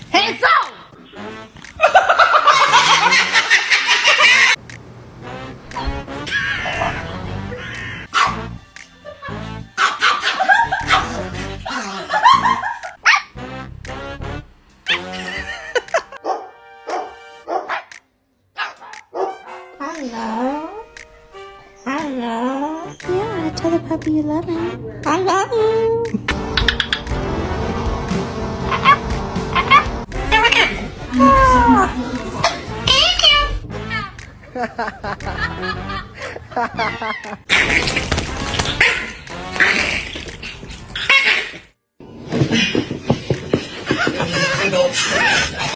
Hands up! Hello. Hello. Yeah, tell the puppy you love him. I love you. Thank you.